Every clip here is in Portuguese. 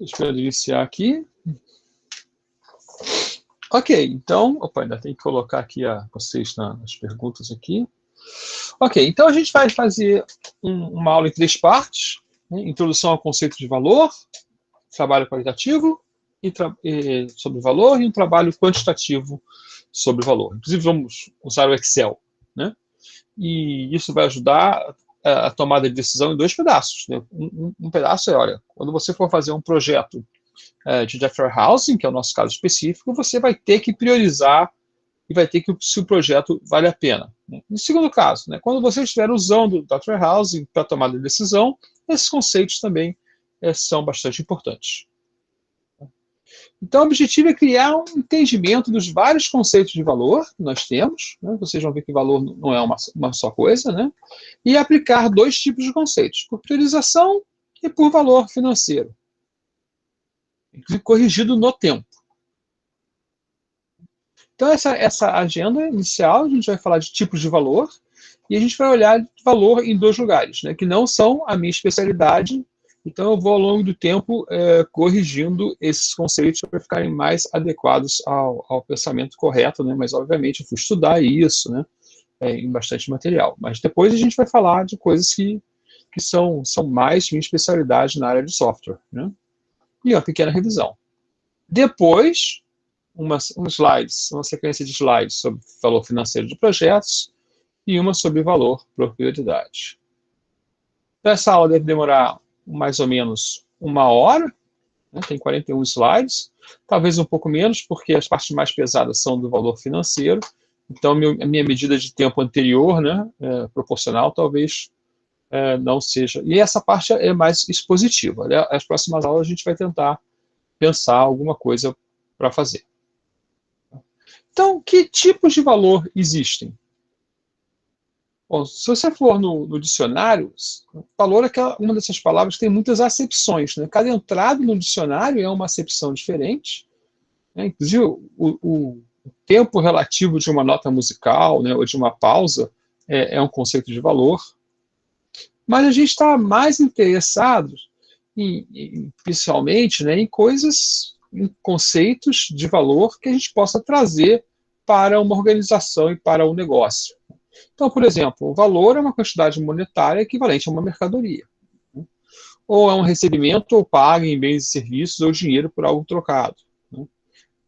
Estou esperando iniciar aqui. Ok, então... Opa, ainda tem que colocar aqui vocês nas perguntas aqui. Ok, então a gente vai fazer uma aula em 3 partes. Né? Introdução ao conceito de valor, trabalho qualitativo sobre valor e um trabalho quantitativo sobre valor. Inclusive, vamos usar o Excel. Né? E isso vai ajudar a tomada de decisão em 2 pedaços. Né? Um pedaço é, olha, quando você for fazer um projeto de data warehousing, que é o nosso caso específico, você vai ter que priorizar e vai ter que se o projeto vale a pena. Né? No segundo caso, né, quando você estiver usando o data warehousing para tomada de decisão, esses conceitos também são bastante importantes. Então, o objetivo é criar um entendimento dos vários conceitos de valor que nós temos. Né? Vocês vão ver que valor não é uma só coisa. Né? E aplicar 2 tipos de conceitos, por priorização e por valor financeiro. Inclusive, corrigido no tempo. Então, essa agenda inicial, a gente vai falar de tipos de valor e a gente vai olhar valor em 2 lugares, né? Que não são a minha especialidade. Então, eu vou, ao longo do tempo, corrigindo esses conceitos para ficarem mais adequados ao pensamento correto, né? Mas, obviamente, eu fui estudar isso, né? Em bastante material. Mas depois a gente vai falar de coisas que são mais minha especialidade na área de software, né? E uma pequena revisão. Depois, uma sequência de slides sobre valor financeiro de projetos e uma sobre valor por prioridade. Então, essa aula deve demorar mais ou menos 1 hora, né? Tem 41 slides, talvez um pouco menos, porque as partes mais pesadas são do valor financeiro, então a minha medida de tempo anterior, né, proporcional, talvez não seja. E essa parte é mais expositiva. Né? As próximas aulas a gente vai tentar pensar alguma coisa para fazer. Então, que tipos de valor existem? Bom, se você for no dicionário, valor é uma dessas palavras que tem muitas acepções. Né? Cada entrada no dicionário é uma acepção diferente. Né? Inclusive, o tempo relativo de uma nota musical, né, ou de uma pausa é um conceito de valor. Mas a gente está mais interessado, principalmente, né, em conceitos de valor que a gente possa trazer para uma organização e para um negócio. Então, por exemplo, o valor é uma quantidade monetária equivalente a uma mercadoria. Né? Ou é um recebimento ou pago em bens e serviços ou dinheiro por algo trocado. Né?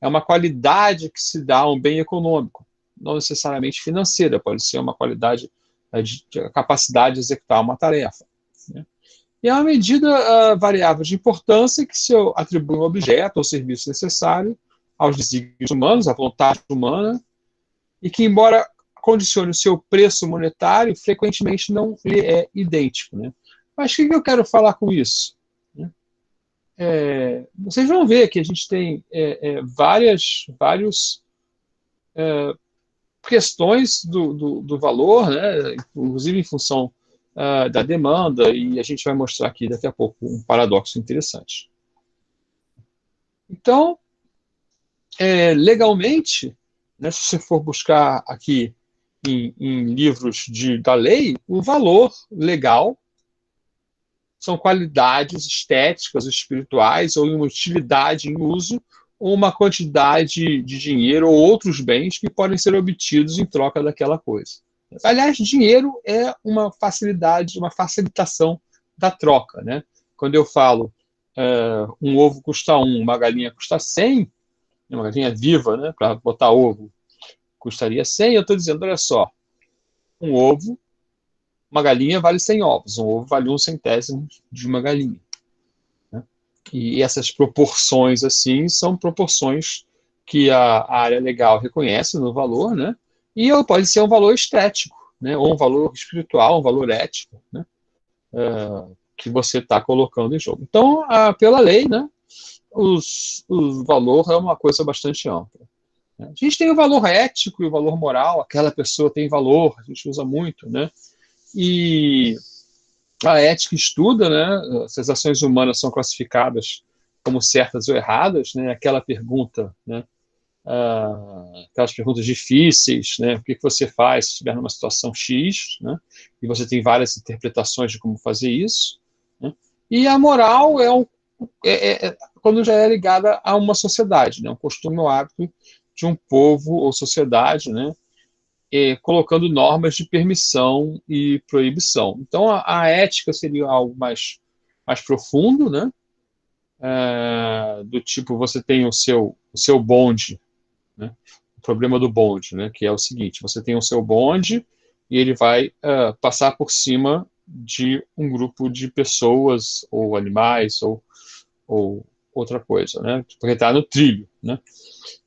É uma qualidade que se dá a um bem econômico, não necessariamente financeira, pode ser uma qualidade de capacidade de executar uma tarefa. Né? E é uma medida variável de importância que se atribui um objeto ou serviço necessário aos desígnios humanos, à vontade humana, e que, embora condicione o seu preço monetário, frequentemente não lhe é idêntico. Né? Mas o que eu quero falar com isso? Vocês vão ver que a gente tem várias questões do valor, né? Inclusive em função da demanda, e a gente vai mostrar aqui daqui a pouco um paradoxo interessante. Então, legalmente, né, se você for buscar aqui em livros da lei, o valor legal são qualidades estéticas, espirituais, ou uma utilidade em uso, ou uma quantidade de dinheiro ou outros bens que podem ser obtidos em troca daquela coisa. Aliás, dinheiro é uma facilidade, uma facilitação da troca. Né? Quando eu falo um ovo custa 1, uma galinha custa 100, uma galinha viva, né, para botar ovo, custaria 100, eu estou dizendo, olha só, um ovo, uma galinha vale 100 ovos, um ovo vale 1/100º de uma galinha. Né? E essas proporções, assim, são proporções que a área legal reconhece no valor, né? E pode ser um valor estético, né? Ou um valor espiritual, um valor ético, né? Que você está colocando em jogo. Então, pela lei, né, o valor é uma coisa bastante ampla. A gente tem o valor ético e o valor moral, aquela pessoa tem valor, a gente usa muito, né? E a ética estuda, né, se as ações humanas são classificadas como certas ou erradas, né? Aquela pergunta, né, aquelas perguntas difíceis, né? O que você faz se estiver numa situação X, né? E você tem várias interpretações de como fazer isso. Né? E a moral é um quando já é ligada a uma sociedade, né? Um costume ou hábito de um povo ou sociedade, né? Colocando normas de permissão e proibição. Então, a ética seria algo mais profundo, né? Do tipo, você tem o seu bonde, né? O problema do bonde, né? Que é o seguinte, você tem o seu bonde e ele vai passar por cima de um grupo de pessoas ou animais ou outra coisa, né? Porque está no trilho, né?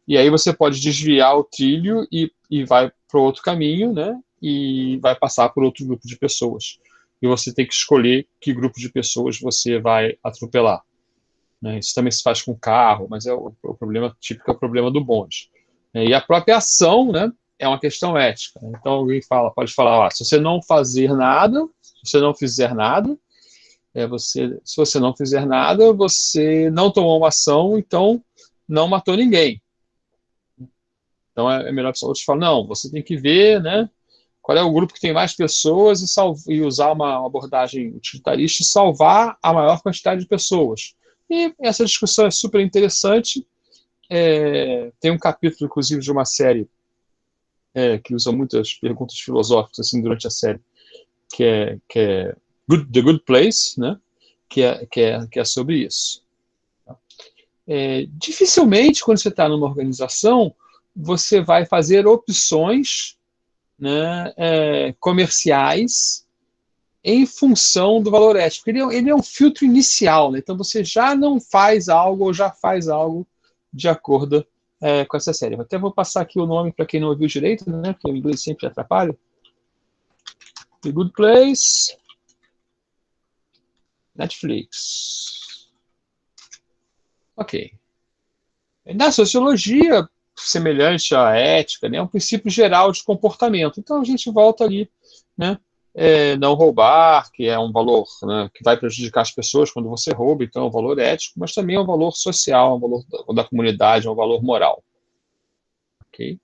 E aí você pode desviar o trilho e vai para outro caminho, né? E vai passar por outro grupo de pessoas. E você tem que escolher que grupo de pessoas você vai atropelar, né? Isso também se faz com carro, mas o problema típico é o problema do bonde. E a própria ação, né? É uma questão ética. Então alguém pode falar, se você não fazer nada, se você não fizer nada, se você não fizer nada, você não tomou uma ação, então não matou ninguém. Então é melhor que outros falam, não, você tem que ver, né, qual é o grupo que tem mais pessoas e usar uma abordagem utilitarista e salvar a maior quantidade de pessoas. E essa discussão é super interessante. Tem um capítulo, inclusive, de uma série que usa muitas perguntas filosóficas assim, durante a série, que é The Good Place, né, que é sobre isso. Dificilmente, quando você está numa organização, você vai fazer opções, né, comerciais em função do valor ético. Ele é um filtro inicial, né? Então você já não faz algo ou já faz algo de acordo com essa série. Até vou passar aqui o nome para quem não ouviu direito, né? Porque o inglês sempre atrapalha. The Good Place, Netflix. Ok. Na sociologia, semelhante à ética, né, é um princípio geral de comportamento. Então a gente volta ali, né, não roubar, que é um valor, né, que vai prejudicar as pessoas quando você rouba, então é um valor ético, mas também é um valor social, é um valor da comunidade, é um valor moral. Okay?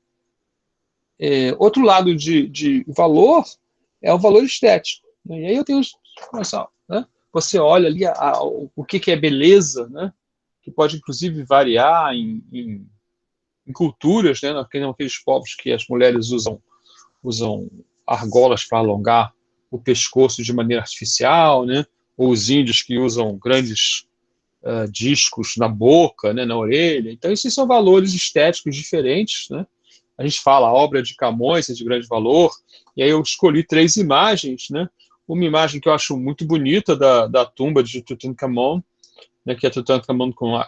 Outro lado de valor é o valor estético. Né? E aí eu tenho, né, você olha ali o que é beleza, né, que pode inclusive variar em culturas, né, naqueles povos que as mulheres usam argolas para alongar o pescoço de maneira artificial, né, ou os índios que usam grandes discos na boca, né, na orelha. Então, esses são valores estéticos diferentes, né? A gente fala a obra de Camões é de grande valor, e aí eu escolhi 3 imagens, né? Uma imagem que eu acho muito bonita da tumba de Tutankhamon, né, que é Tutankhamon com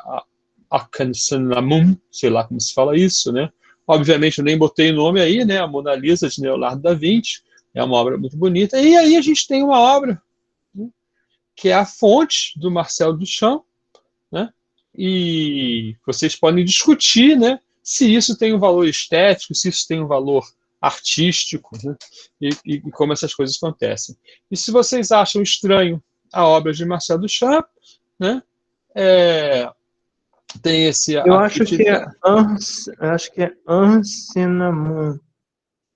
Akhenaten, sei lá como se fala isso, né? Obviamente eu nem botei o nome aí, né? A Mona Lisa de Leonardo da Vinci, é uma obra muito bonita. E aí a gente tem uma obra, né, que é a Fonte, do Marcel Duchamp, né? E vocês podem discutir, né, se isso tem um valor estético, se isso tem um valor artístico, né? E como essas coisas acontecem. E se vocês acham estranho a obra de Marcel Duchamp, né, tem esse Eu acho que é arquiteto. Ancinamon.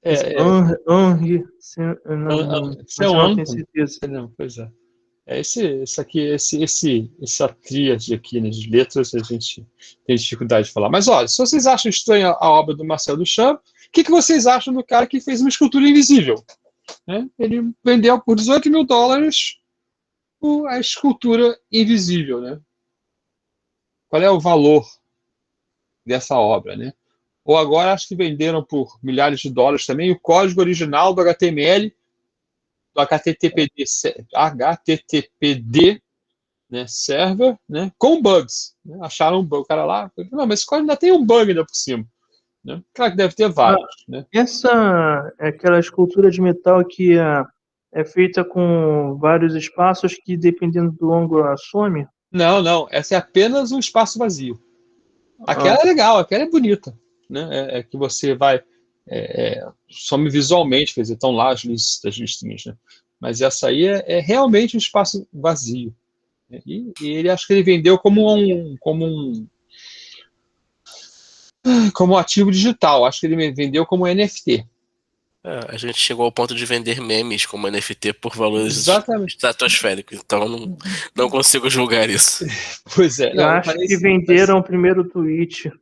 Henri Cinnamon, mas eu não tenho certeza. Não, pois é. Esse aqui, essa tríade aqui, né, de letras, a gente tem dificuldade de falar. Mas olha, se vocês acham estranha a obra do Marcel Duchamp, o que vocês acham do cara que fez uma escultura invisível? Né? Ele vendeu por $18.000 a escultura invisível. Né? Qual é o valor dessa obra? Né? Ou agora acho que venderam por milhares de dólares também o código original do HTML, do HTTPD, né, server, né, com bugs. Né? Acharam um bug, o cara lá, não, mas esse código ainda tem um bug ainda por cima. Né? Claro que deve ter vários. Né? Essa é aquela escultura de metal que é feita com vários espaços que, dependendo do ângulo, ela some? Não, essa é apenas um espaço vazio. Ah, Aquela é legal, aquela é bonita. Né? Que você vai. Some visualmente, quer dizer, estão lá as listinhas. Né? Mas essa aí é realmente um espaço vazio. Né? E ele acho que ele vendeu como ativo digital. Acho que ele vendeu como NFT. A gente chegou ao ponto de vender memes como NFT por valores Exatamente. estratosféricos, então não consigo julgar isso. Pois é. Eu acho que venderam o primeiro tweet.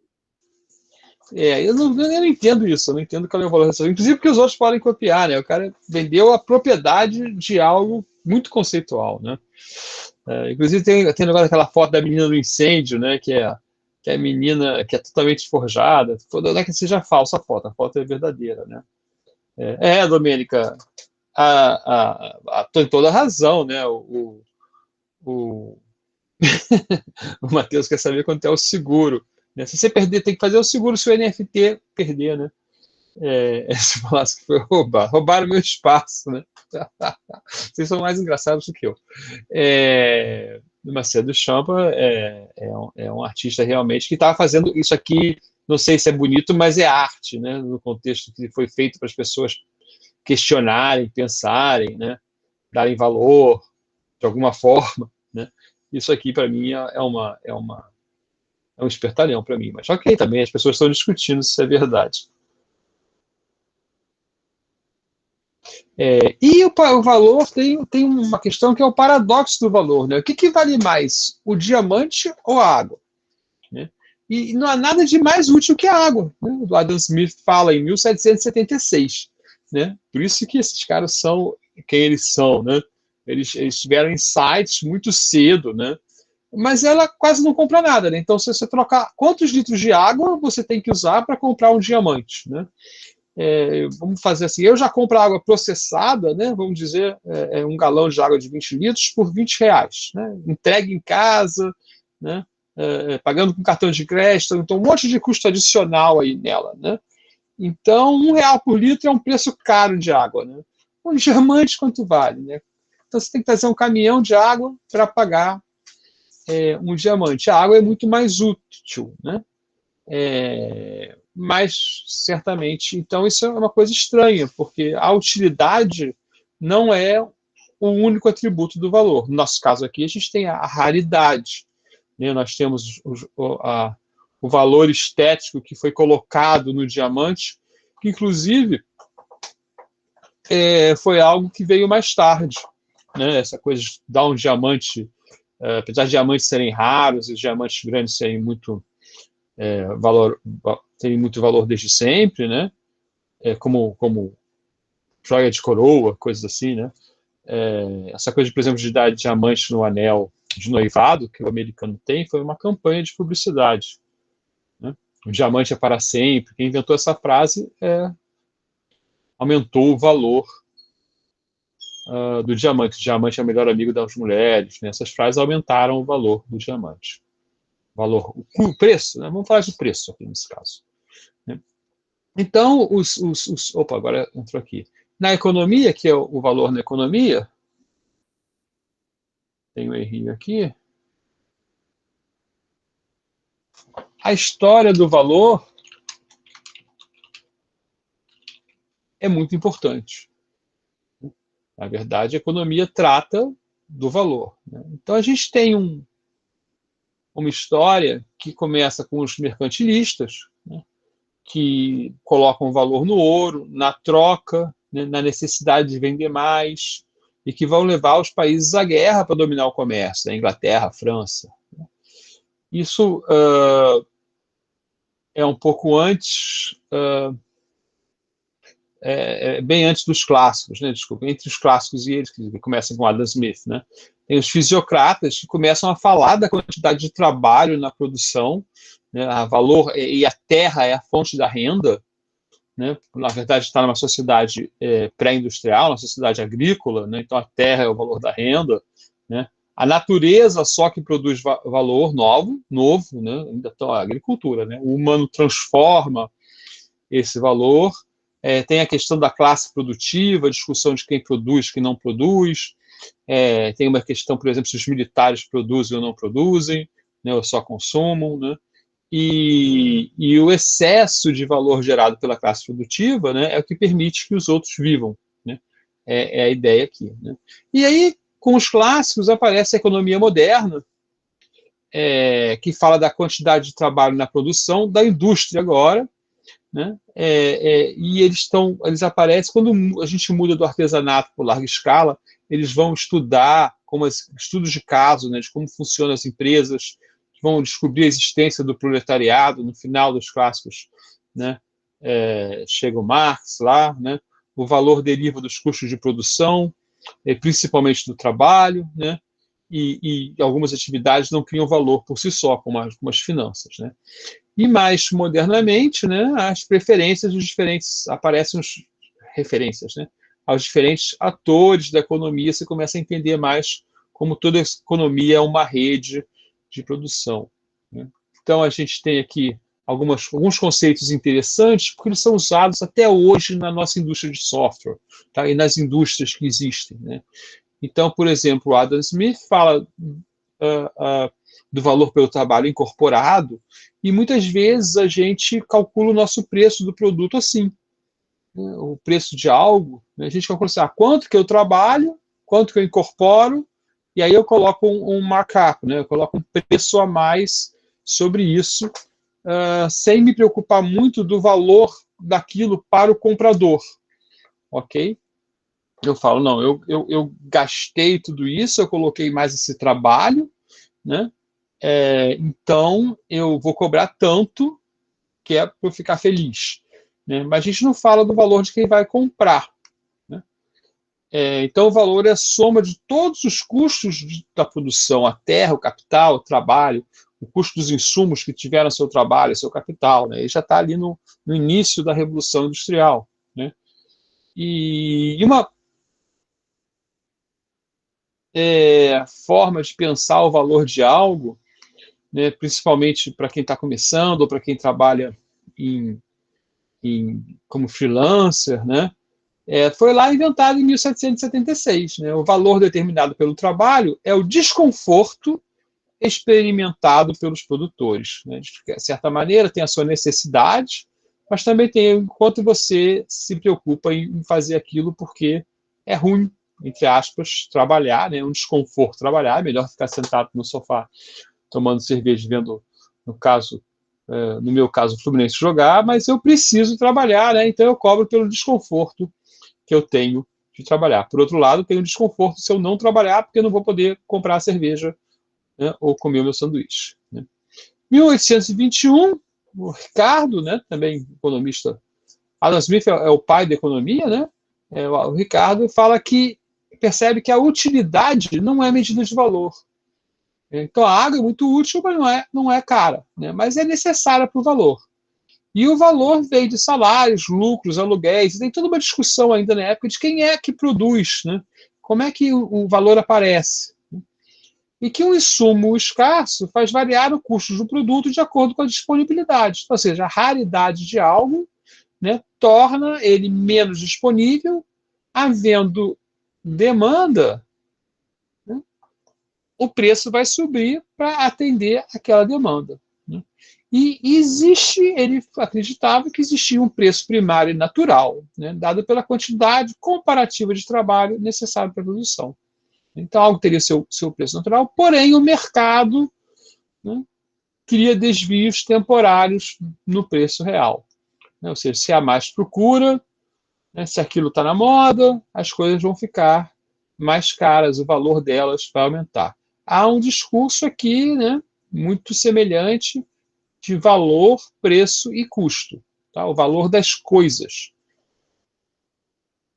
Eu não entendo isso, eu não entendo qual é o valor dessa. Inclusive porque os outros podem copiar, né? O cara vendeu a propriedade de algo muito conceitual, né? Inclusive tem agora aquela foto da menina do incêndio, né? Que é a menina que é totalmente forjada. Não é que seja falsa a foto é verdadeira, né? Domênica, tem toda a razão, né? O o Matheus quer saber quanto é o seguro. Né? Se você perder, tem que fazer o seguro se o NFT perder, né? Se falasse que foi roubaram o meu espaço, né? Vocês são mais engraçados do que eu. Macedo Champa é um artista realmente que estava fazendo isso aqui, não sei se é bonito, mas é arte, né? No contexto que foi feito para as pessoas questionarem, pensarem, né? Darem valor de alguma forma, né? Isso aqui, para mim, é um espertalhão para mim. Mas ok, também as pessoas estão discutindo se é verdade. E o valor tem uma questão que é o paradoxo do valor. Né? O que vale mais, o diamante ou a água? Né? E não há nada de mais útil que a água. Né? O Adam Smith fala em 1776. Né? Por isso que esses caras são quem eles são. Né? Eles tiveram insights muito cedo, né? Mas ela quase não compra nada. Né? Então, se você trocar quantos litros de água você tem que usar para comprar um diamante? Né? Vamos fazer assim, eu já compro água processada, né, vamos dizer, um galão de água de 20 litros por R$ 20, né, entregue em casa, né, pagando com cartão de crédito, então um monte de custo adicional aí nela. Né. Então, R$ 1 por litro é um preço caro de água. Né. Um diamante quanto vale? Né. Então, você tem que trazer um caminhão de água para pagar um diamante. A água é muito mais útil, né. Mas certamente, então isso é uma coisa estranha, porque a utilidade não é o único atributo do valor. No nosso caso aqui, a gente tem a raridade, né? Nós temos o valor estético que foi colocado no diamante, que inclusive foi algo que veio mais tarde. Né? Essa coisa de dar um diamante, apesar de diamantes serem raros e os diamantes grandes serem muito tem muito valor desde sempre, né? Como joia de coroa, coisas assim, né? Essa coisa, por exemplo, de dar diamante no anel de noivado, que o americano tem, foi uma campanha de publicidade. Né? O diamante é para sempre. Quem inventou essa frase aumentou o valor do diamante. O diamante é o melhor amigo das mulheres. Né? Essas frases aumentaram o valor do diamante. O preço, né? Vamos falar de preço aqui nesse caso. Né? Então, opa, agora entrou aqui. Na economia, que é o valor na economia, tem um errinho aqui. A história do valor é muito importante. Na verdade, a economia trata do valor. Né? Então, a gente tem uma história que começa com os mercantilistas, né? Que colocam valor no ouro, na troca, né? Na necessidade de vender mais, e que vão levar os países à guerra para dominar o comércio, a Inglaterra, a França. Isso é um pouco antes, bem antes dos clássicos, né? Desculpa, entre os clássicos e eles, que começam com Adam Smith. Né? Tem os fisiocratas que começam a falar da quantidade de trabalho na produção, né? Valor, e a terra é a fonte da renda. Né? Na verdade, está numa sociedade pré-industrial, uma sociedade agrícola, né? Então a terra é o valor da renda. Né? A natureza só que produz valor novo, né? Ainda está a agricultura. Né? O humano transforma esse valor. Tem a questão da classe produtiva, a discussão de quem produz, quem não produz. Tem uma questão, por exemplo, se os militares produzem ou não produzem, né? Ou só consumam. Né? E o excesso de valor gerado pela classe produtiva, né, é o que permite que os outros vivam. Né? É a ideia aqui. Né? E aí, com os clássicos, aparece a economia moderna, que fala da quantidade de trabalho na produção, da indústria agora, né? E eles aparecem quando a gente muda do artesanato por larga escala, eles vão estudar estudos de caso, né, de como funcionam as empresas, vão descobrir a existência do proletariado no final dos clássicos, né? Chega o Marx lá, né? O valor deriva dos custos de produção, principalmente do trabalho, né? E algumas atividades não criam valor por si só, como as finanças, né? E mais modernamente, né, as preferências dos diferentes, aparecem as referências, né, aos diferentes atores da economia, você começa a entender mais como toda a economia é uma rede de produção, né? Então a gente tem aqui alguns conceitos interessantes, porque eles são usados até hoje na nossa indústria de software, tá? E nas indústrias que existem, né? Então, por exemplo, o Adam Smith fala do valor pelo trabalho incorporado, e muitas vezes a gente calcula o nosso preço do produto assim, né? O preço de algo, né? A gente calcula assim, quanto que eu trabalho, quanto que eu incorporo, e aí eu coloco um markup, né? Eu coloco um preço a mais sobre isso, sem me preocupar muito do valor daquilo para o comprador, ok? Eu falo, não, eu gastei tudo isso, eu coloquei mais esse trabalho, né? Então eu vou cobrar tanto que é para eu ficar feliz, né? Mas a gente não fala do valor de quem vai comprar, né? Então o valor é a soma de todos os custos da produção, a terra, o capital, o trabalho, o custo dos insumos que tiveram seu trabalho, seu capital, né? Ele já está ali no início da Revolução Industrial, né? E uma forma de pensar o valor de algo, né, principalmente para quem está começando ou para quem trabalha como freelancer, né, foi lá inventado em 1776. Né, o valor determinado pelo trabalho é o desconforto experimentado pelos produtores. Né, de certa maneira, tem a sua necessidade, mas também tem o quanto você se preocupa em fazer aquilo porque é ruim, entre aspas, trabalhar, né, um desconforto trabalhar, é melhor ficar sentado no sofá tomando cerveja, vendo, no meu caso, o Fluminense jogar, mas eu preciso trabalhar, né? Então eu cobro pelo desconforto que eu tenho de trabalhar. Por outro lado, tenho desconforto se eu não trabalhar, porque eu não vou poder comprar a cerveja, né, ou comer o meu sanduíche, né? 1821, o Ricardo, né, também economista, Adam Smith é o pai da economia, né? O Ricardo percebe que a utilidade não é medida de valor. Então a água é muito útil, mas não é cara, né? Mas é necessária para o valor. E o valor veio de salários, lucros, aluguéis. Tem toda uma discussão ainda na época de quem é que produz, né? Como é que o valor aparece. E que um insumo escasso faz variar o custo do produto de acordo com a disponibilidade. Ou seja, a raridade de algo, né, torna ele menos disponível, havendo demanda, né, o preço vai subir para atender aquela demanda, né? E ele acreditava que existia um preço primário natural, né, dado pela quantidade comparativa de trabalho necessário para a produção. Então, algo teria seu preço natural, porém o mercado, né, cria desvios temporários no preço real, né? Ou seja, se há mais procura, né, se aquilo está na moda, as coisas vão ficar mais caras, o valor delas vai aumentar. Há um discurso aqui, né, muito semelhante de valor, preço e custo, tá? O valor das coisas.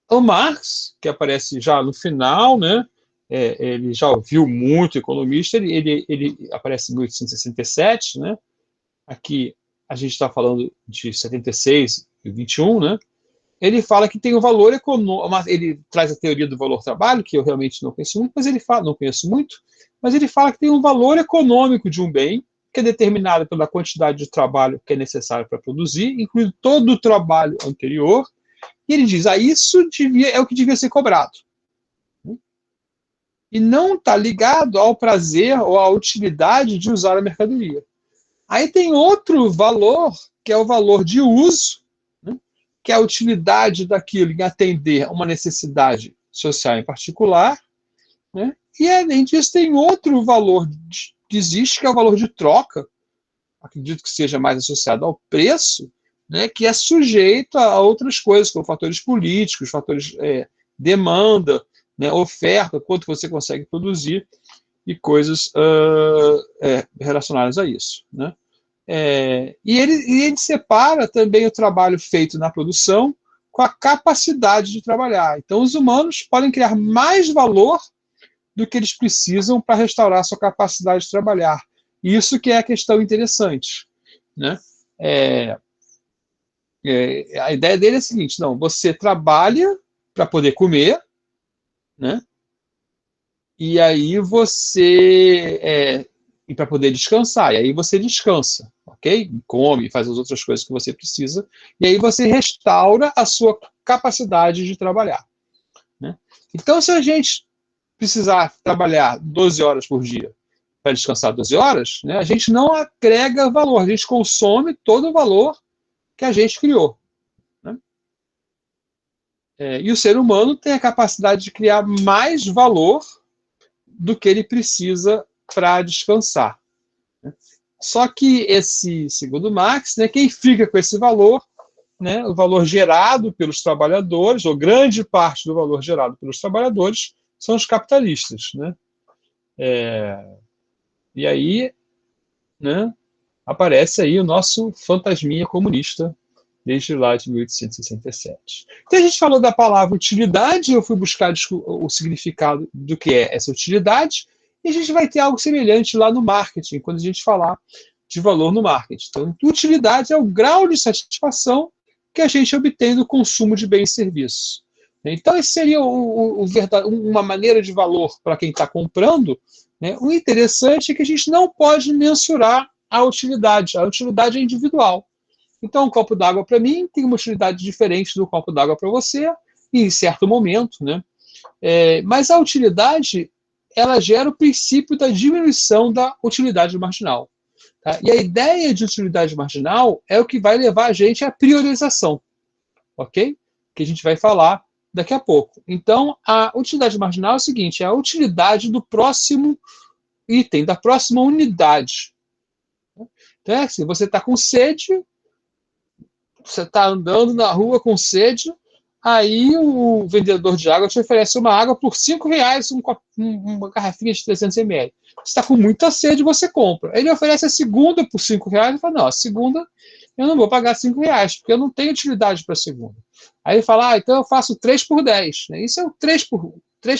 O Marx, que aparece já no final, né, ele já ouviu muito economista, ele aparece em 1867, né? Aqui a gente está falando de 76 e 21, né? Ele fala que tem o valor econômico, ele traz a teoria do valor-trabalho, que eu realmente não conheço muito, não conheço muito, mas ele fala que tem um valor econômico de um bem, que é determinado pela quantidade de trabalho que é necessário para produzir, incluindo todo o trabalho anterior, e ele diz, isso é o que devia ser cobrado. E não está ligado ao prazer ou à utilidade de usar a mercadoria. Aí tem outro valor, que é o valor de uso, né, que é a utilidade daquilo em atender uma necessidade social em particular, né, e além disso tem outro valor que existe, que é o valor de troca, acredito que seja mais associado ao preço, né, que é sujeito a outras coisas, como fatores políticos, fatores demanda, né, oferta, quanto você consegue produzir e coisas relacionadas a isso, né? E ele separa também o trabalho feito na produção com a capacidade de trabalhar. Então, os humanos podem criar mais valor do que eles precisam para restaurar a sua capacidade de trabalhar. Isso que é a questão interessante, né? A ideia dele é a seguinte: não, você trabalha para poder comer, né? E aí e para poder descansar, e aí você descansa, ok? Come, faz as outras coisas que você precisa, e aí você restaura a sua capacidade de trabalhar, né? Então, se a gente precisar trabalhar 12 horas por dia para descansar 12 horas, né, a gente não agrega valor, a gente consome todo o valor que a gente criou, né? E o ser humano tem a capacidade de criar mais valor do que ele precisa para descansar, né? Só que segundo Marx, né, quem fica com esse valor, né, o valor gerado pelos trabalhadores, ou grande parte do valor gerado pelos trabalhadores, são os capitalistas, né? E aí, né, aparece aí o nosso fantasminha comunista desde lá de 1867. Então a gente falou da palavra utilidade, eu fui buscar o significado do que é essa utilidade, e a gente vai ter algo semelhante lá no marketing, quando a gente falar de valor no marketing. Então, utilidade é o grau de satisfação que a gente obtém do consumo de bens e serviços. Então, esse seria uma maneira de valor para quem está comprando, né? O interessante é que a gente não pode mensurar a utilidade é individual. Então, um copo d'água para mim tem uma utilidade diferente do copo d'água para você, em certo momento, né? Mas a utilidade, ela gera o princípio da diminuição da utilidade marginal, tá? E a ideia de utilidade marginal é o que vai levar a gente à priorização, ok? Que a gente vai falar daqui a pouco. Então, a utilidade marginal é o seguinte: é a utilidade do próximo item, da próxima unidade. Então, é assim, você está com sede, você está andando na rua com sede, aí o vendedor de água te oferece uma água por R$ 5, uma garrafinha de 300 ml. Você está com muita sede, você compra. Ele oferece a segunda por R$ 5, e fala, não, a segunda eu não vou pagar R$ 5, porque eu não tenho utilidade para a segunda. Aí ele fala, então eu faço 3 por 10. Isso é o 3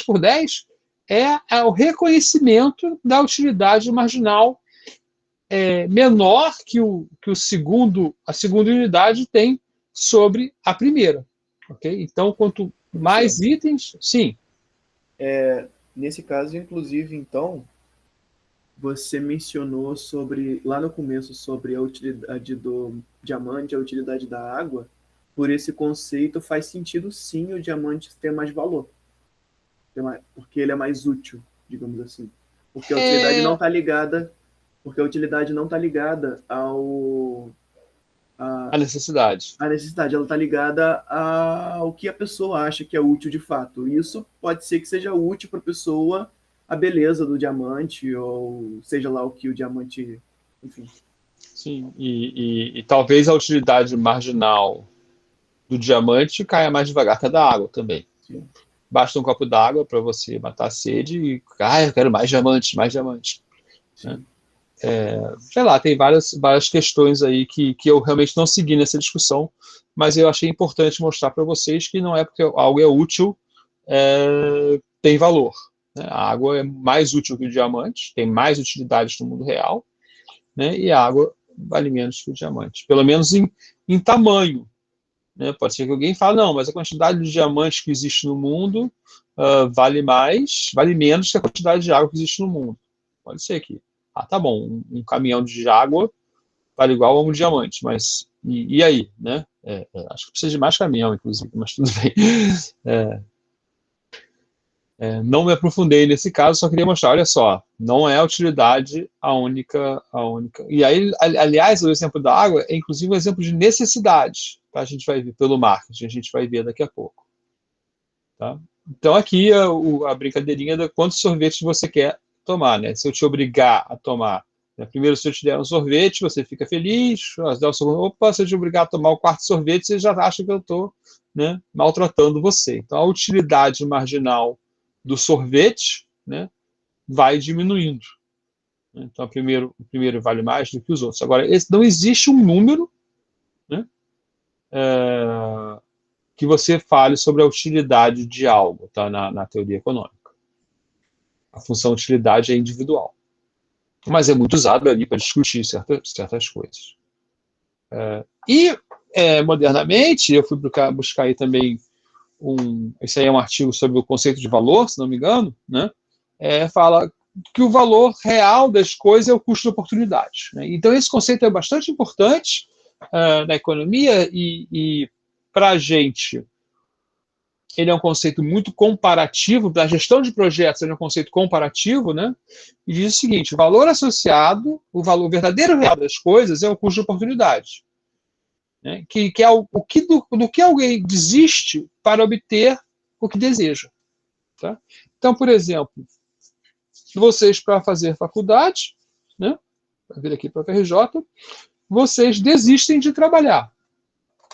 por 10, é o reconhecimento da utilidade marginal menor que a segunda unidade tem sobre a primeira. Okay? Então, quanto mais itens, sim. Nesse caso, inclusive, então, você mencionou lá no começo, sobre a utilidade do diamante, a utilidade da água. Por esse conceito, faz sentido, sim, o diamante ter mais valor. Porque ele é mais útil, digamos assim. Porque a utilidade não está ligada... Porque a utilidade não está ligada A necessidade. A necessidade, ela está ligada ao que a pessoa acha que é útil de fato. Isso pode ser que seja útil para a pessoa a beleza do diamante, ou seja lá o que o diamante... Enfim. Sim, e talvez a utilidade marginal do diamante caia mais devagar que a da água também. Sim. Basta um copo d'água para você matar a sede e, eu quero mais diamante, mais diamante. Né? Sei lá, tem várias questões aí que eu realmente não segui nessa discussão, mas eu achei importante mostrar para vocês que não é porque algo é útil, tem valor, né? A água é mais útil que o diamante, tem mais utilidades no mundo real, né? E a água vale menos que o diamante, pelo menos em tamanho, né? Pode ser que alguém fale, não, mas a quantidade de diamantes que existe no mundo vale menos que a quantidade de água que existe no mundo. Pode ser que tá bom, um caminhão de água vale igual a um diamante, mas e aí, né? Acho que precisa de mais caminhão, inclusive, mas tudo bem. Não me aprofundei nesse caso, só queria mostrar, olha só, não é a utilidade a única. E aí, aliás, o exemplo da água é inclusive um exemplo de necessidade, tá? A gente vai ver pelo marketing, a gente vai ver daqui a pouco. Tá? Então aqui a brincadeirinha de quantos sorvetes você quer tomar, né? Se eu te obrigar a tomar Primeiro, se eu te der um sorvete, você fica feliz. Opa, se eu te obrigar a tomar o quarto sorvete, você já acha que eu estou, né, maltratando você. Então, a utilidade marginal do sorvete, né, vai diminuindo. Então, o primeiro vale mais do que os outros. Agora, não existe um número, né, que você fale sobre a utilidade de algo, tá, na teoria econômica. A função utilidade é individual. Mas é muito usado ali para discutir certas coisas. Modernamente, eu fui buscar aí também esse aí é um artigo sobre o conceito de valor, se não me engano, né? Fala que o valor real das coisas é o custo de oportunidade, né? Então, esse conceito é bastante importante na economia e para a gente, ele é um conceito muito comparativo, para a gestão de projetos ele é um conceito comparativo, né? E diz o seguinte: o valor associado, o valor verdadeiro real das coisas é o custo de oportunidade, né? Que é do que alguém desiste para obter o que deseja. Tá? Então, por exemplo, vocês para fazer faculdade, né? Para vir aqui para a FRJ, vocês desistem de trabalhar.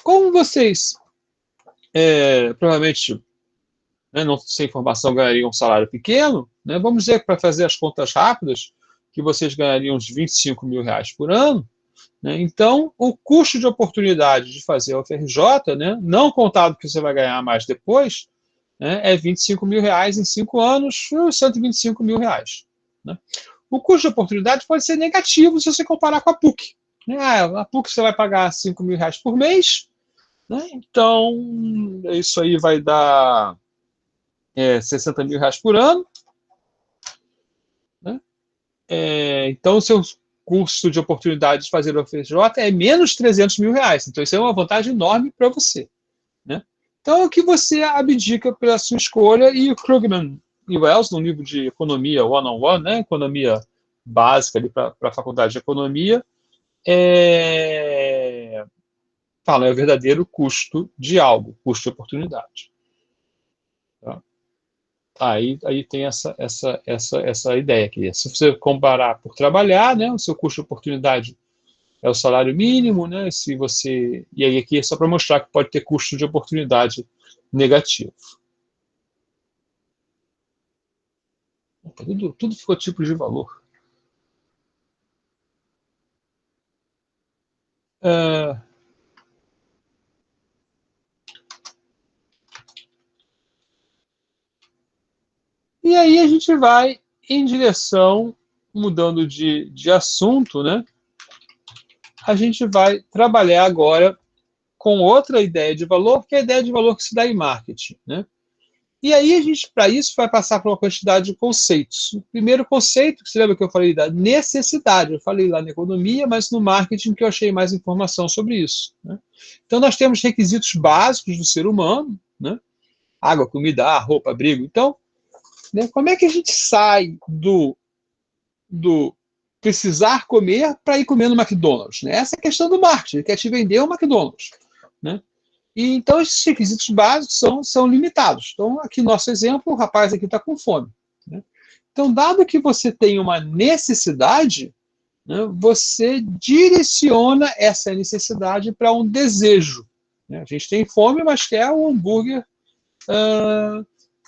Como vocês provavelmente, né, não sem formação ganhariam um salário pequeno, né, vamos dizer que para fazer as contas rápidas, que vocês ganhariam uns 25 mil reais por ano, né, então o custo de oportunidade de fazer a UFRJ, né, não contado que você vai ganhar mais depois, né, é 25 mil reais em 5 anos, 125 mil reais. Né. O custo de oportunidade pode ser negativo se você comparar com a PUC. Né, a PUC você vai pagar 5 mil reais por mês, né? Então, isso aí vai dar 60 mil reais por ano. Né? Então, o seu custo de oportunidade de fazer o UFRJ é menos 300 mil reais. Então, isso é uma vantagem enorme para você. Né? Então, é o que você abdica pela sua escolha, e o Krugman e Wells, no livro de Economia One-on-One, né? Economia básica para a faculdade de Economia, fala, é o verdadeiro custo de algo, custo de oportunidade. Tá? Aí tem essa ideia aqui. Se você comparar por trabalhar, né, o seu custo de oportunidade é o salário mínimo, né, e aí aqui é só para mostrar que pode ter custo de oportunidade negativo. Tudo ficou tipo de valor. E aí a gente vai em direção, mudando de assunto, né? A gente vai trabalhar agora com outra ideia de valor, que é a ideia de valor que se dá em marketing, né? E aí a gente, para isso, vai passar por uma quantidade de conceitos. O primeiro conceito, que você lembra que eu falei da necessidade, eu falei lá na economia, mas no marketing que eu achei mais informação sobre isso. Né? Então nós temos requisitos básicos do ser humano, né? Água, comida, roupa, abrigo. Então, né, como é que a gente sai do precisar comer para ir comer no McDonald's? Né? Essa é a questão do marketing, ele quer te vender um McDonald's. Né? E então esses requisitos básicos são limitados. Então, aqui no nosso exemplo, o rapaz aqui está com fome. Né? Então, dado que você tem uma necessidade, né, você direciona essa necessidade para um desejo. Né? A gente tem fome, mas quer um hambúrguer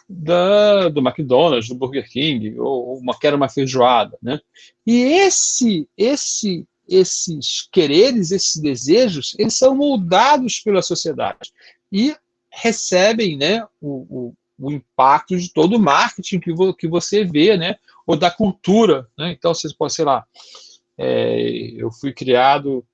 do McDonald's, do Burger King, ou quer uma feijoada. Né? E esses quereres, esses desejos, eles são moldados pela sociedade e recebem, né, o impacto de todo o marketing que você vê, né, ou da cultura. Né? Então, você pode, sei lá, eu fui criado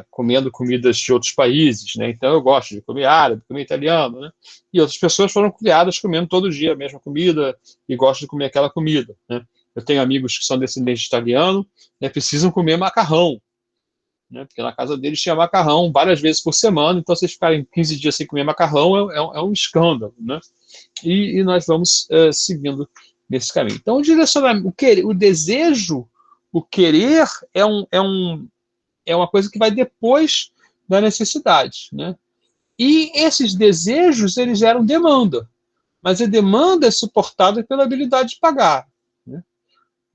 comendo comidas de outros países, né? Então eu gosto de comer árabe, comer italiano, né? E outras pessoas foram criadas comendo todo dia a mesma comida e gostam de comer aquela comida. Né? Eu tenho amigos que são descendentes de italiano, né, precisam comer macarrão, né, porque na casa deles tinha macarrão várias vezes por semana, então vocês ficarem 15 dias sem comer macarrão é um escândalo. Né? E nós vamos seguindo nesse caminho. Então, o desejo, o querer é uma coisa que vai depois da necessidade. Né? E esses desejos, eles geram demanda, mas a demanda é suportada pela habilidade de pagar. Né?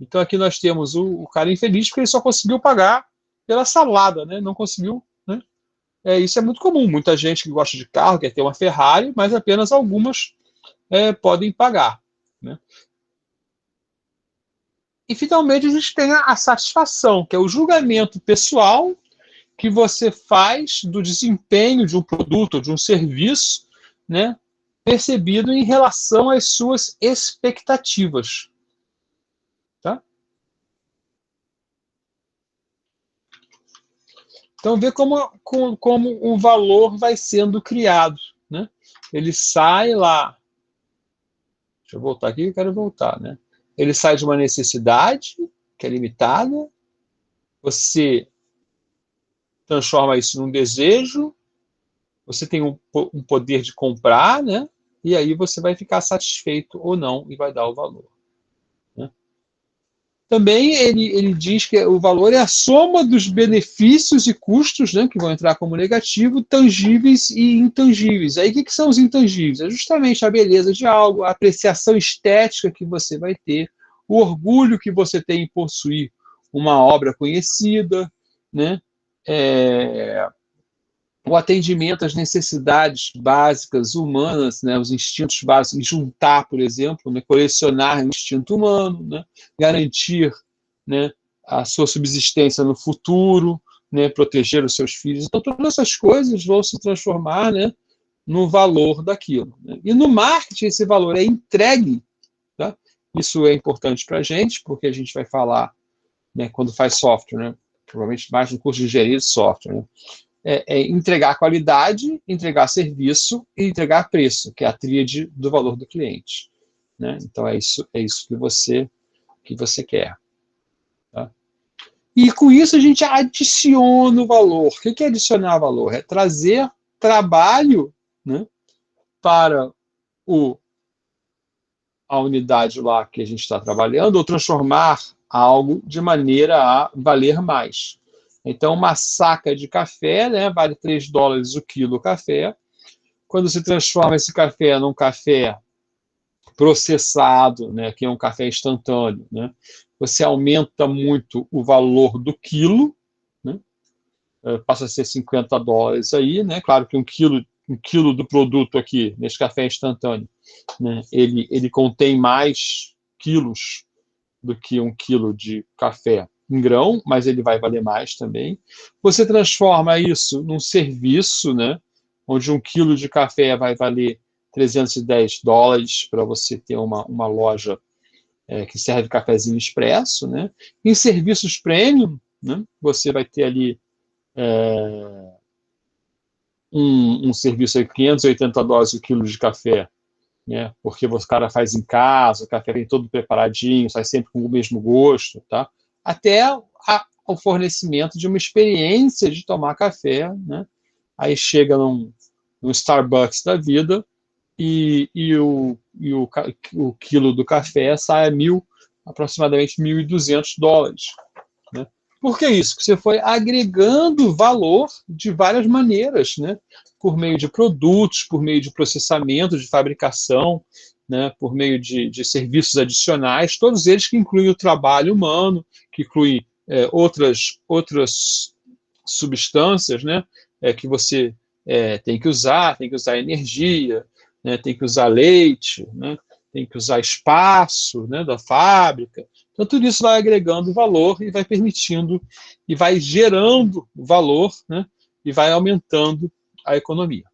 Então aqui nós temos o cara infeliz porque ele só conseguiu pagar pela salada, né? Não conseguiu, né? Isso é muito comum. Muita gente que gosta de carro quer ter uma Ferrari, mas apenas algumas podem pagar, né? E finalmente a gente tem a satisfação, que é o julgamento pessoal que você faz do desempenho de um produto ou de um serviço, né, percebido em relação às suas expectativas. Tá? Então, vê como o valor vai sendo criado. Né? Ele sai lá. Deixa eu voltar aqui, eu quero voltar. Né? Ele sai de uma necessidade, que é limitada. Você transforma isso num desejo. Você tem um poder de comprar, né? E aí você vai ficar satisfeito ou não e vai dar o valor. Né? Também ele diz que o valor é a soma dos benefícios e custos, né, que vão entrar como negativo, tangíveis e intangíveis. Aí o que são os intangíveis? É justamente a beleza de algo, a apreciação estética que você vai ter, o orgulho que você tem em possuir uma obra conhecida, né? O atendimento às necessidades básicas humanas, né, os instintos básicos, juntar, por exemplo, né, colecionar o instinto humano, né, garantir, né, a sua subsistência no futuro, né, proteger os seus filhos. Então, todas essas coisas vão se transformar, né, no valor daquilo. Né? E no marketing, esse valor é entregue. Tá? Isso é importante para a gente, porque a gente vai falar, né, quando faz software, né, provavelmente mais no curso de engenharia de software, né? Entregar qualidade, entregar serviço e entregar preço, que é a tríade do valor do cliente. Né? Então, é isso que você quer. Tá? E com isso a gente adiciona o valor. O que é adicionar valor? É trazer trabalho, né, para a unidade lá que a gente está trabalhando, ou transformar algo de maneira a valer mais. Então, uma saca de café, né, vale $3 o quilo o café. Quando se transforma esse café num café processado, né, que é um café instantâneo, né, você aumenta muito o valor do quilo, né, passa a ser $50 aí, né, claro que um quilo do produto aqui, nesse café instantâneo, né, ele contém mais quilos do que um quilo de café em grão, mas ele vai valer mais também. Você transforma isso num serviço, né, onde um quilo de café vai valer $310 para você ter uma loja que serve cafezinho expresso. Né? Em serviços premium, né, você vai ter ali um serviço de $580 o quilo de café, né, porque o cara faz em casa, o café vem todo preparadinho, sai sempre com o mesmo gosto, tá? Até o fornecimento de uma experiência de tomar café, né? Aí chega num Starbucks da vida e o quilo do café sai a aproximadamente $1.200. Né? Por que isso? Porque você foi agregando valor de várias maneiras, né? Por meio de produtos, por meio de processamento, de fabricação, né? Por meio de serviços adicionais, todos eles que incluem o trabalho humano, que incluem outras substâncias, né? Que você tem que usar energia, né? Tem que usar leite, né? Tem que usar espaço, né, da fábrica. Então, tudo isso vai agregando valor e vai permitindo, e vai gerando valor, né, e vai aumentando a economia.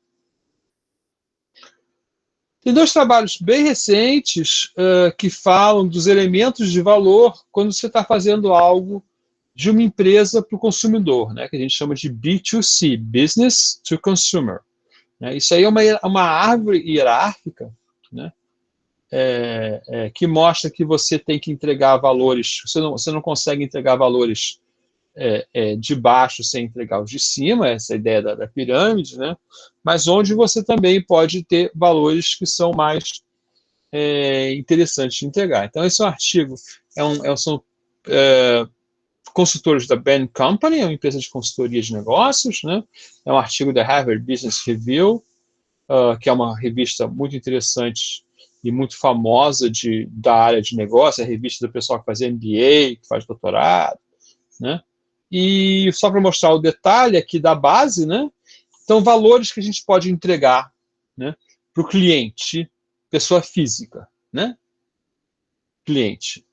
Tem dois trabalhos bem recentes que falam dos elementos de valor quando você está fazendo algo de uma empresa para o consumidor, né, que a gente chama de B2C, Business to Consumer. Né? Isso aí é uma árvore hierárquica, né, que mostra que você tem que entregar valores, você não consegue entregar valores de baixo sem entregar os de cima, essa ideia da pirâmide, né? Mas onde você também pode ter valores que são mais interessantes de entregar. Então, esse é um artigo, são consultores da Bain Company, é uma empresa de consultoria de negócios, né? É um artigo da Harvard Business Review, que é uma revista muito interessante e muito famosa da área de negócio, a revista do pessoal que faz MBA, que faz doutorado, né? E só para mostrar o detalhe aqui da base, né? Então, valores que a gente pode entregar, né, para o cliente, pessoa física, né? Cliente.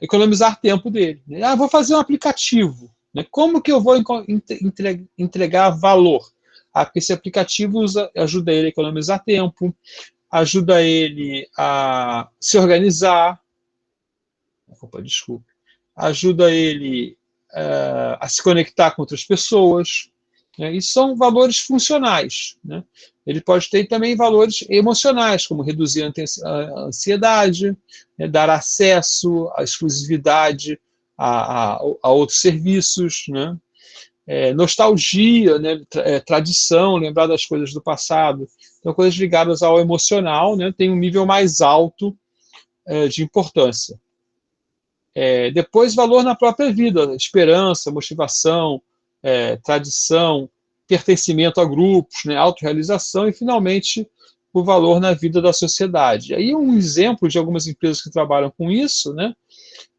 Economizar tempo dele. Vou fazer um aplicativo. Né? Como que eu vou entregar valor? Porque esse aplicativo ajuda ele a economizar tempo, ajuda ele a se organizar, ajuda ele a se conectar com outras pessoas. Né? Isso são valores funcionais. Né? Ele pode ter também valores emocionais, como reduzir a ansiedade, né? Dar acesso à exclusividade a outros serviços, né? Nostalgia, né? Tradição, lembrar das coisas do passado. Então, coisas ligadas ao emocional, né? Tem um nível mais alto de importância. Depois, valor na própria vida, esperança, motivação, tradição, pertencimento a grupos, né, autorrealização e, finalmente, o valor na vida da sociedade. Aí um exemplo de algumas empresas que trabalham com isso, né?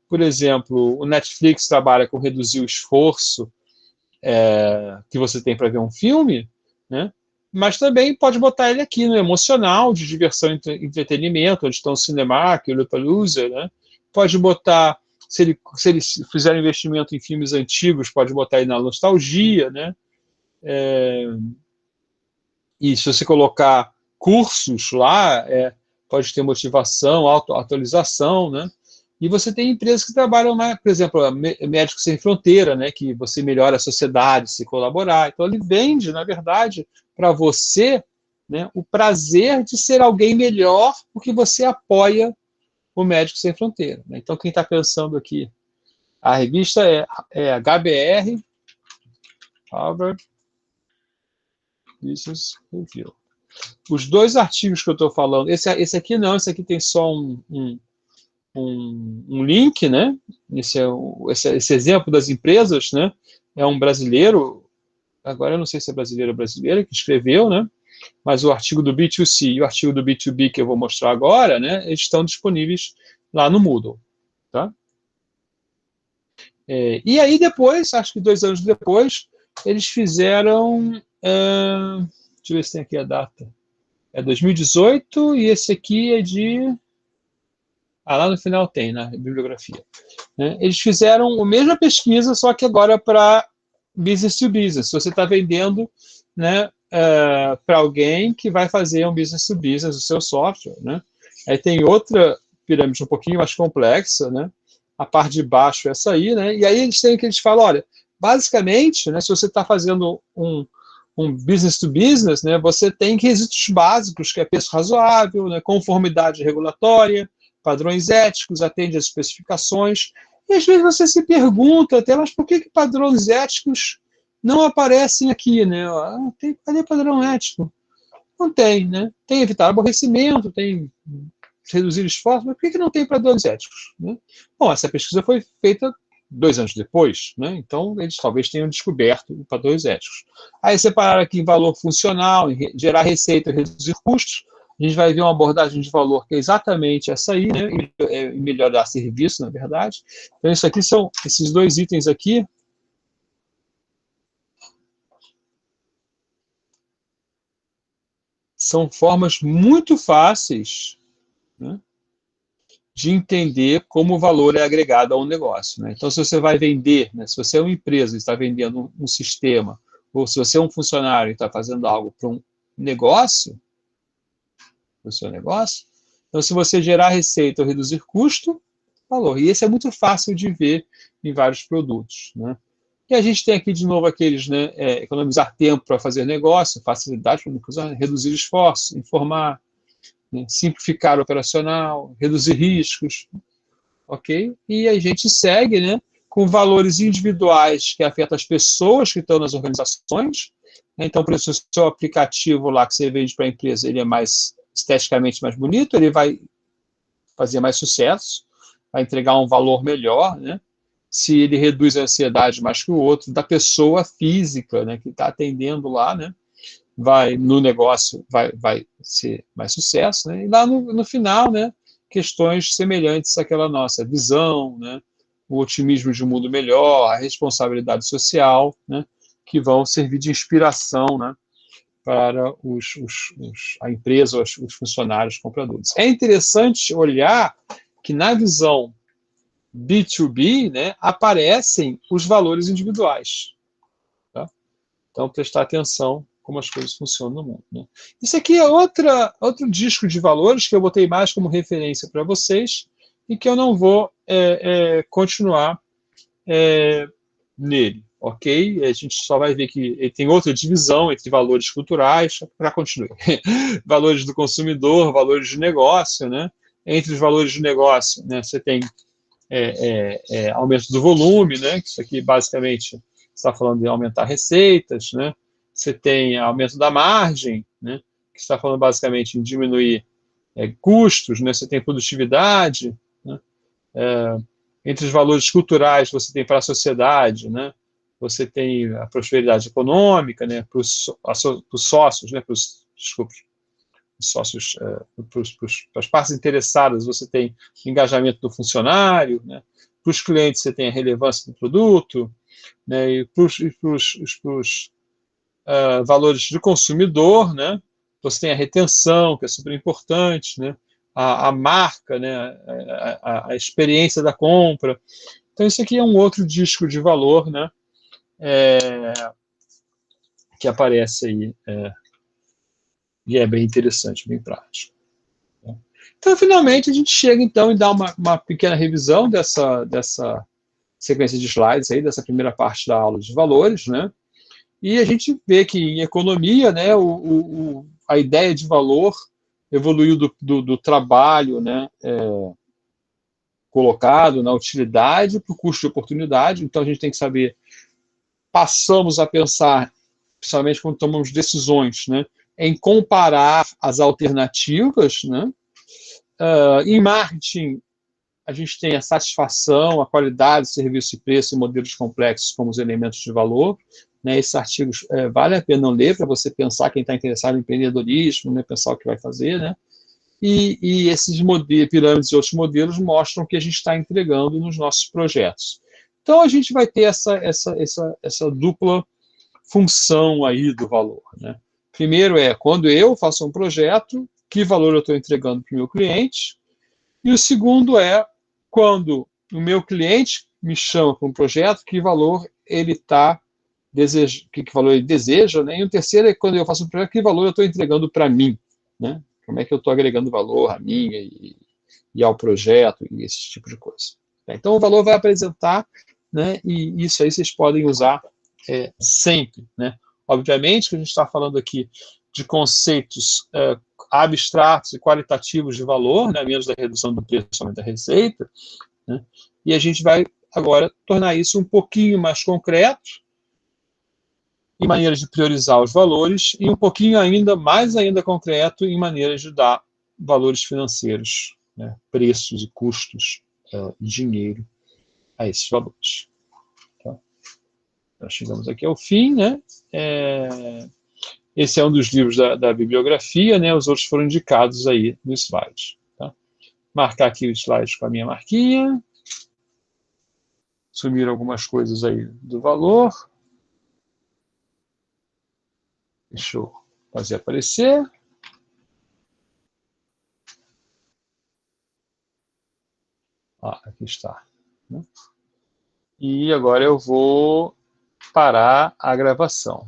Por exemplo, o Netflix trabalha com reduzir o esforço que você tem para ver um filme, né? Mas também pode botar ele aqui no emocional, de diversão e entretenimento, onde estão o Cinemark, o Lollapalooza, né? Pode botar, se ele fizer um investimento em filmes antigos, pode botar ele na nostalgia, né? E se você colocar cursos lá, pode ter motivação, atualização, né? E você tem empresas que trabalham, por exemplo, Médicos Sem Fronteira, né? Que você melhora a sociedade se colaborar. Então, ele vende, na verdade, para você, né, o prazer de ser alguém melhor porque você apoia o Médicos Sem Fronteira. Né? Então, quem está pensando aqui, a revista é HBR, Harvard Business Review. Os dois artigos que eu estou falando, esse aqui não, esse aqui tem só um link, né? Esse exemplo das empresas, né? É um brasileiro, agora eu não sei se é brasileiro ou brasileira, que escreveu, né? Mas o artigo do B2C e o artigo do B2B que eu vou mostrar agora, né? Eles estão disponíveis lá no Moodle, tá? E aí depois, acho que 2 anos depois, eles fizeram... deixa eu ver se tem aqui a data. É 2018 e esse aqui é de... lá no final tem, na bibliografia. Né? Eles fizeram a mesma pesquisa, só que agora para business to business. Você está vendendo, né, para alguém que vai fazer um business to business, o seu software. Né? Aí tem outra pirâmide um pouquinho mais complexa, né? A parte de baixo é essa aí, né? E aí eles falam, olha, basicamente, né, se você está fazendo um business to business, né, você tem requisitos básicos, que é preço razoável, né, conformidade regulatória, padrões éticos, atende às especificações. E às vezes você se pergunta até, mas por que padrões éticos não aparecem aqui, né? Cadê padrão ético? Não tem, né? Tem evitar aborrecimento, tem reduzir esforço, mas por que não tem padrões éticos? Né? Bom, essa pesquisa foi feita 2 anos depois, né? Então eles talvez tenham descoberto padrões éticos. Aí separar aqui em valor funcional, em gerar receita, reduzir custos, a gente vai ver uma abordagem de valor que é exatamente essa aí, né? E melhorar serviço, na verdade. Então isso aqui são esses 2 itens aqui. São formas muito fáceis, né, de entender como o valor é agregado a um negócio. Né? Então, se você vai vender, né, se você é uma empresa e está vendendo um sistema, ou se você é um funcionário e está fazendo algo para um negócio, para o seu negócio, então, se você gerar receita ou reduzir custo, valor. E esse é muito fácil de ver em vários produtos. Né? E a gente tem aqui, de novo, aqueles, né, economizar tempo para fazer negócio, facilidade para reduzir esforço, informar, né, simplificar o operacional, reduzir riscos, ok? E a gente segue, né, com valores individuais que afetam as pessoas que estão nas organizações. Então, por isso, o seu aplicativo lá que você vende para a empresa, ele é mais esteticamente mais bonito, ele vai fazer mais sucesso, vai entregar um valor melhor, né? Se ele reduz a ansiedade mais que o outro, da pessoa física, né, que está atendendo lá, né? no negócio vai ser mais sucesso, né? E lá no final, né, questões semelhantes àquela nossa visão, né, o otimismo de um mundo melhor, a responsabilidade social, né, que vão servir de inspiração, né, para a empresa, os funcionários, compradores. É interessante olhar que na visão B2B, né, aparecem os valores individuais. Tá? Então, prestar atenção como as coisas funcionam no mundo. Né? Isso aqui é outro disco de valores que eu botei mais como referência para vocês e que eu não vou continuar nele, ok? A gente só vai ver que ele tem outra divisão entre valores culturais, para continuar. Valores do consumidor, valores de negócio, né? Entre os valores de negócio, né, você tem aumento do volume, né? Isso aqui basicamente está falando de aumentar receitas, né? Você tem aumento da margem, né? Que está falando basicamente em diminuir custos, né? Você tem produtividade, né? Entre os valores culturais você tem para a sociedade, né? Você tem a prosperidade econômica, né? Para os sócios, né? Para os sócios, para as partes interessadas, você tem engajamento do funcionário, né? Para os clientes você tem a relevância do produto, né? E para os valores do consumidor, né? Você tem a retenção, que é super importante, né? A marca, né? A experiência da compra. Então, isso aqui é um outro disco de valor, né? Que aparece aí, e é bem interessante, bem prático. Então, finalmente, a gente chega então e dá uma pequena revisão dessa sequência de slides aí, dessa primeira parte da aula de valores, né? E a gente vê que em economia, né, a ideia de valor evoluiu do trabalho, né, colocado na utilidade para o custo de oportunidade. Então, a gente tem que saber, passamos a pensar, principalmente quando tomamos decisões, né, em comparar as alternativas, né? Em marketing, a gente tem a satisfação, a qualidade, serviço e preço e modelos complexos como os elementos de valor. Né? Esses artigos vale a pena ler para você pensar, quem está interessado em empreendedorismo, né? Pensar o que vai fazer. Né? E esses modelos, pirâmides e outros modelos mostram o que a gente está entregando nos nossos projetos. Então, a gente vai ter essa dupla função aí do valor. Né? Primeiro quando eu faço um projeto, que valor eu estou entregando para o meu cliente, e o segundo quando o meu cliente me chama para um projeto, que valor ele que valor ele deseja, né? E o terceiro quando eu faço um projeto, que valor eu estou entregando para mim, né? Como é que eu estou agregando valor a mim e ao projeto e esse tipo de coisa. Então o valor vai apresentar, né? E isso aí vocês podem usar sempre, né? Obviamente que a gente está falando aqui de conceitos abstratos e qualitativos de valor, né, menos da redução do preço, somente da receita, né, e a gente vai agora tornar isso um pouquinho mais concreto, em maneiras de priorizar os valores, e um pouquinho mais concreto em maneiras de dar valores financeiros, né, preços e custos, dinheiro a esses valores. Tá? Nós chegamos aqui ao fim, né? Esse é um dos livros da bibliografia, né? Os outros foram indicados aí no slide. Tá? Marcar aqui o slide com a minha marquinha. Sumir algumas coisas aí do valor. Deixa eu fazer aparecer. Aqui está. E agora eu vou parar a gravação.